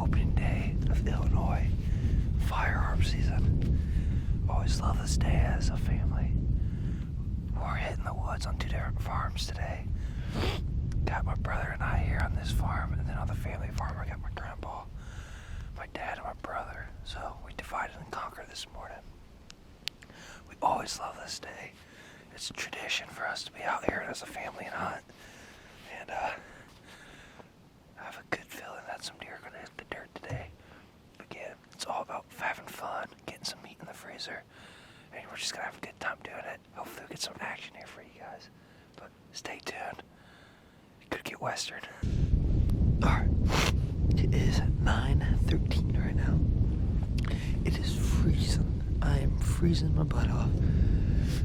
opening day of Illinois firearm season. Always love this day as a family. We're hitting the woods on 2 different farms today. Got my brother and I here on this farm, and then on the family farm I got my grandpa, my dad, and my brother. So we divided and conquered this morning. We always love this day. It's a tradition for us to be out here as a family and hunt. And I have a good feeling that some deer are going to hit the dirt today. Again, it's all about having fun, getting some meat in the freezer, and we're just going to have a good time doing it. Hopefully we'll get some action here for you guys. But stay tuned. It could get western. Alright, it is 9:13 right now. It is freezing. I am freezing my butt off.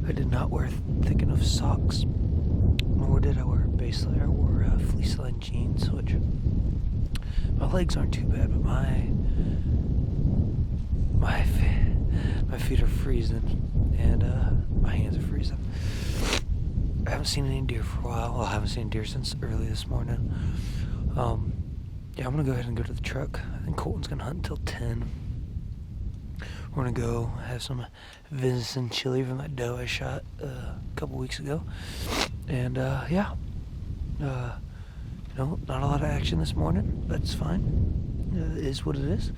I did not wear thick enough socks, nor did I wear a base layer. I wore fleece lined jeans, which my legs aren't too bad, but my feet are freezing, and my hands are freezing. I haven't seen any deer for a while. Well, I haven't seen deer since early this morning. Yeah, I'm gonna go ahead and go to the truck. I think Colton's gonna hunt until 10. We're gonna go have some venison chili from that doe I shot a couple weeks ago, and yeah, not a lot of action this morning. That's fine. It is what it is.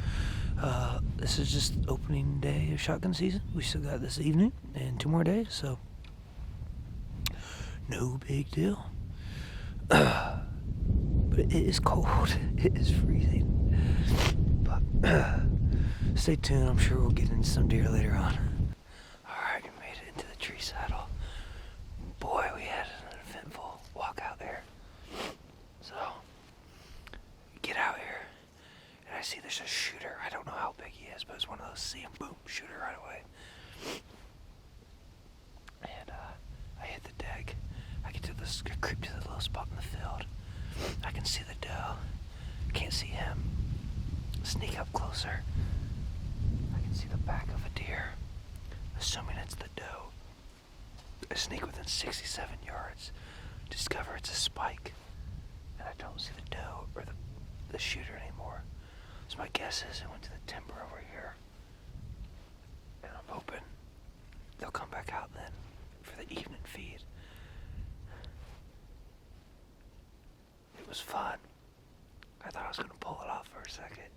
This is just opening day of shotgun season. We still got this evening and 2 more days, so no big deal. But it is cold. It is freezing. But stay tuned. I'm sure we'll get into some deer later on. Alright, we made it into the tree saddle. Boy, we had an eventful walk out there. So, we get out here, and I see there's a shooter. I don't know how big he is, but it's one of those see him, boom, shooter right away. And I hit the deck. I get to this, creep to the little spot in the field. I can see the doe. Can't see him. Sneak up closer. I can see the back of a deer. Assuming it's the doe. I sneak within 67 yards. Discover it's a spike. And I don't see the doe or the shooter anymore. So my guess is it went to the timber over here. And I'm hoping they'll come back out then for the evening feed. It was fun. I thought I was going to pull it off for a second.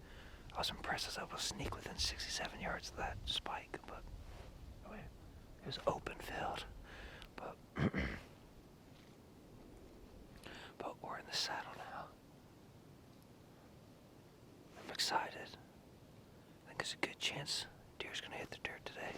I was impressed as I was sneak within 67 yards of that spike, but it was open field. But but we're in the saddle now. I'm excited. I think there's a good chance deer's going to hit the dirt today.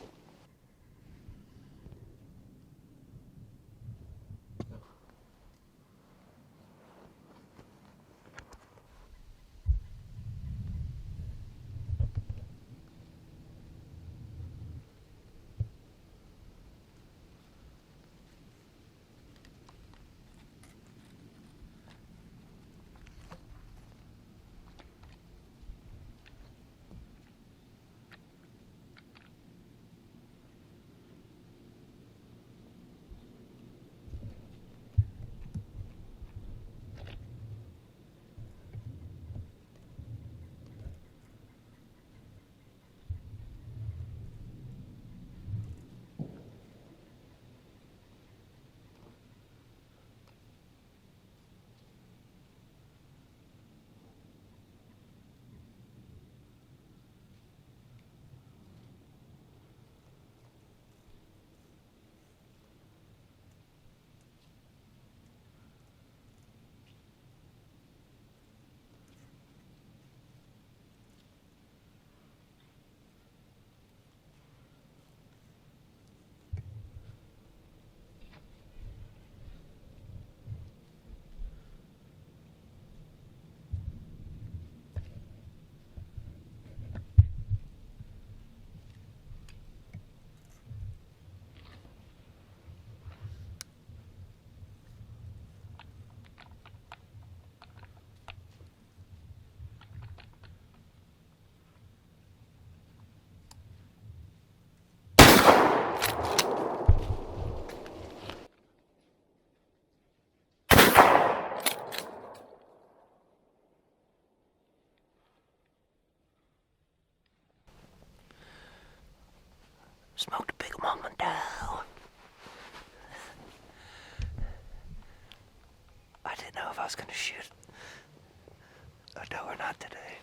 smoked a big mama doe. I didn't know if I was gonna shoot a doe or not today.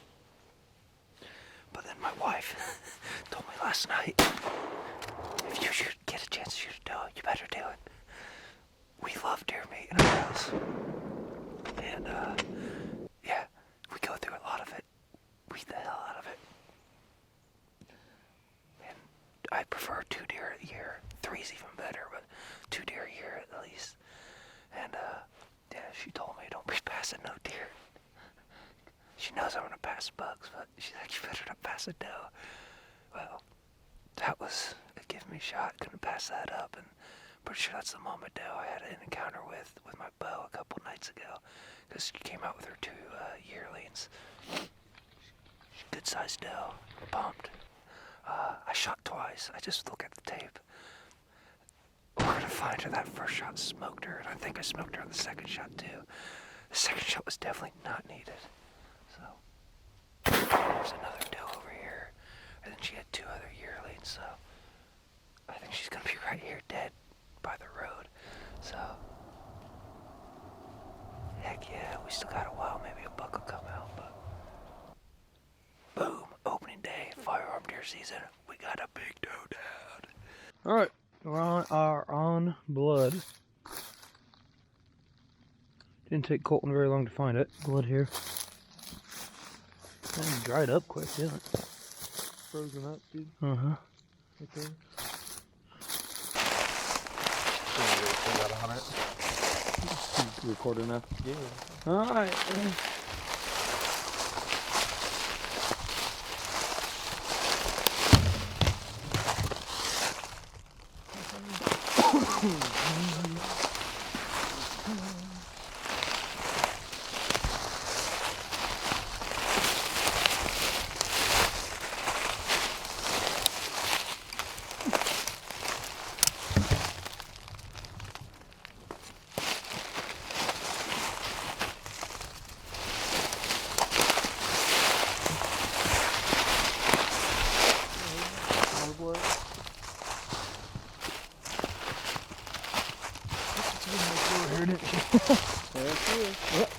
But then my wife told me last night, if you should get a chance to shoot a doe, you better do it. We love deer meat in our house. And yeah, we go through a lot of it. We eat the hell out of it. And I prefer 2 deer a year. 3's even better, but 2 deer a year at least. And yeah, she told me don't be passing no deer. She knows I'm gonna pass bugs, but she's like, you better not pass a doe. Well, that was a give me shot. Couldn't pass that up, and pretty sure that's the mama doe I had an encounter with my bow a couple nights ago, because she came out with her 2 yearlings. Good sized doe. Pumped. I shot twice. I just look at the tape. We're gonna find her. That first shot smoked her, and I think I smoked her on the second shot too. The second shot was definitely not needed. So there's another doe over here, and then she had 2 other yearlings. So I think she's gonna be right here, dead by the road. So heck yeah, we still got a while. Maybe a buck will come out, but boom! Opening day, firearm deer season. We got a big doe down. All right. We're on blood. Didn't take Colton very long to find it. Blood here. Kind of dried up quick, didn't it? Frozen up, dude. Uh-huh. Okay. Recording now? Yeah. All right.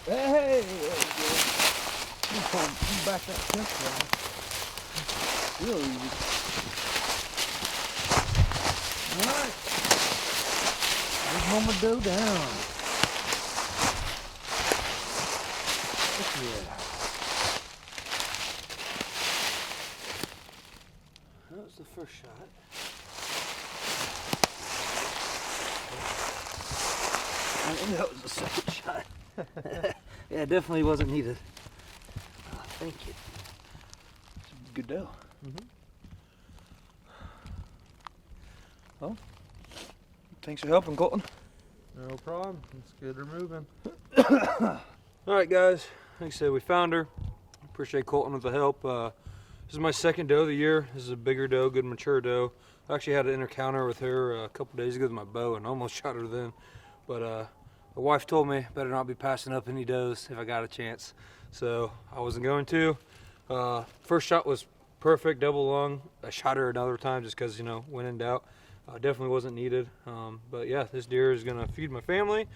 Hey! You back that fence line. Real easy. Alright. There's Mama Doe down. Yeah. That was the first shot. I think that was the second shot. Yeah, it definitely wasn't needed. Thank you. It's a good doe. Well, thanks for helping, Colton. No problem. Let's get her moving. All right, guys. Like I said, we found her. Appreciate Colton with the help. This is my second doe of the year. This is a bigger doe, good mature doe. I actually had an encounter with her a couple days ago with my bow and almost shot her then. But my wife told me better not be passing up any does if I got a chance. So I wasn't going to. First shot was perfect, double lung. I shot her another time just because, you know, when in doubt. Definitely wasn't needed. But yeah, this deer is gonna feed my family.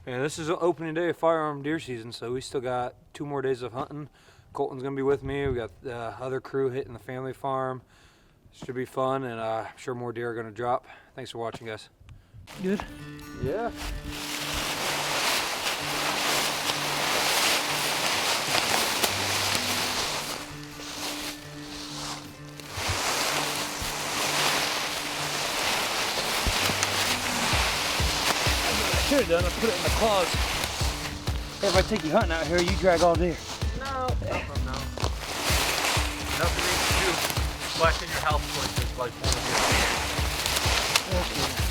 And this is the opening day of firearm deer season, so we still got 2 more days of hunting. Colton's gonna be with me. We got the other crew hitting the family farm. Should be fun, and I'm sure more deer are gonna drop. Thanks for watching, guys. Good? Yeah. Should have done. I put it in the claws. Hey, if I take you hunting out here, you drag all deer. No. Nothing needs to do. Flashing your health points like one of your. Okay.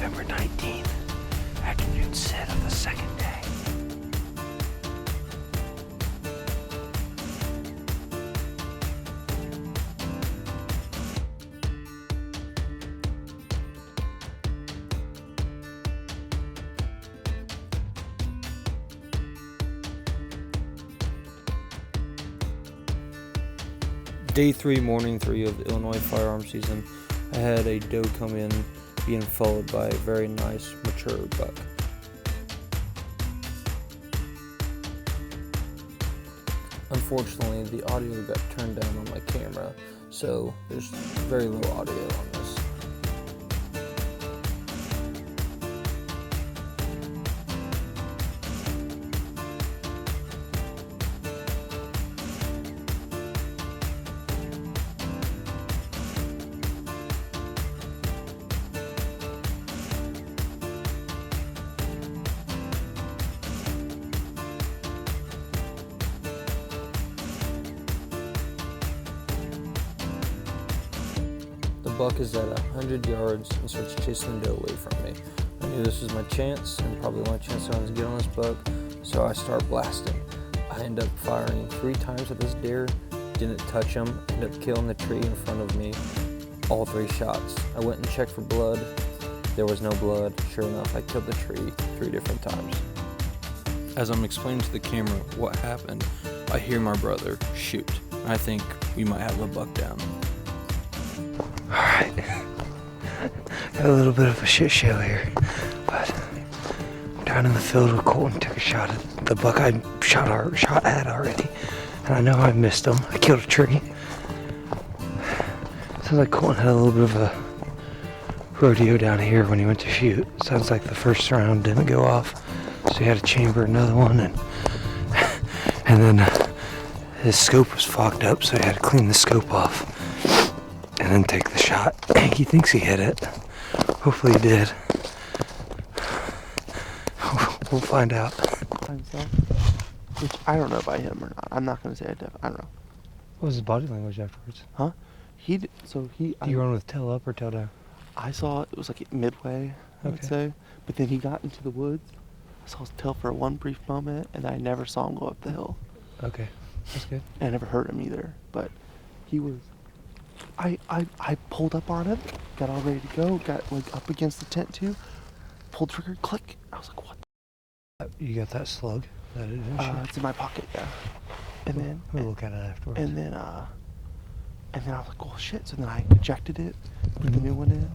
November 19th, afternoon sit of the second day. Day 3, morning 3 of the Illinois firearm season. I had a doe come in being followed by a very nice mature buck. Unfortunately, the audio got turned down on my camera, so there's very low audio on this. The buck is at 100 yards and starts chasing the doe away from me. I knew this was my chance and probably my chance to get on this buck, so I start blasting. I end up firing 3 times at this deer, didn't touch him, ended up killing the tree in front of me, all 3 shots. I went and checked for blood, there was no blood. Sure enough, I killed the tree 3 different times. As I'm explaining to the camera what happened, I hear my brother shoot. I think we might have a buck down. Alright, got a little bit of a shit show here, but I'm down in the field where Colton took a shot at the buck I shot at already, and I know I missed him. I killed a tree. Sounds like Colton had a little bit of a rodeo down here when he went to shoot. Sounds like the first round didn't go off, so he had to chamber another one, and then his scope was fogged up, so he had to clean the scope off and then take the shot. He thinks he hit it. Hopefully he did. We'll find out. Himself, which I don't know if I hit him or not. I'm not gonna say I don't know. What was his body language afterwards? Huh? He You run with tail up or tail down? I saw it was like midway, I would Okay. say. But then he got into the woods. I saw his tail for one brief moment, and I never saw him go up the hill. Okay, that's good. And I never heard him either. But he was. I pulled up on him, got all ready to go, got like up against the tent too, pulled trigger, click. I was like, what? You got that slug? That it didn't shoot? It's in my pocket, yeah. And then We'll look at it afterwards. And then I was like, oh shit. So then I ejected it, put the new one in,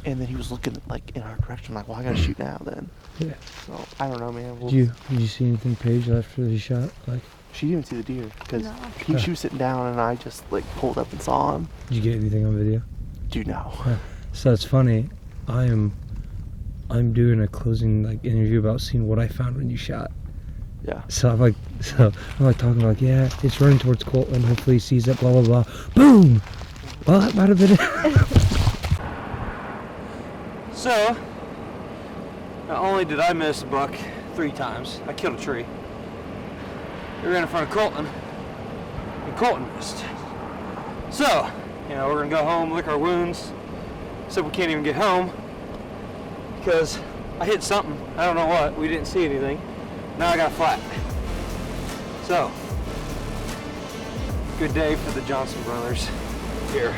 and then he was looking like in our direction. I'm like, well, I gotta shoot now then. Yeah. So I don't know, man. Did you see anything, Paige, after he shot? Like, She didn't see the deer because No. she was sitting down and I just like pulled up and saw him. did you get anything on video? Do know. So it's funny. I'm doing a closing like interview about seeing what I found when you shot. Yeah. So I'm like talking like, yeah, it's running towards Colton. Hopefully he sees it. Blah blah blah. Boom. Well, that might have been it. So, not only did I miss a buck 3 times, I killed a tree. We ran in front of Colton, and Colton missed. So, we're gonna go home, lick our wounds, except we can't even get home because I hit something. I don't know what. We didn't see anything. Now I got a flat. So, good day for the Johnson brothers here.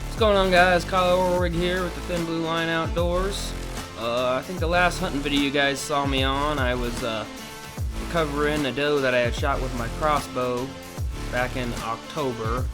What's going on, guys? Kyle Orwig here with the Thin Blue Line Outdoors. I think the last hunting video you guys saw me on, I was recovering a doe that I had shot with my crossbow back in October.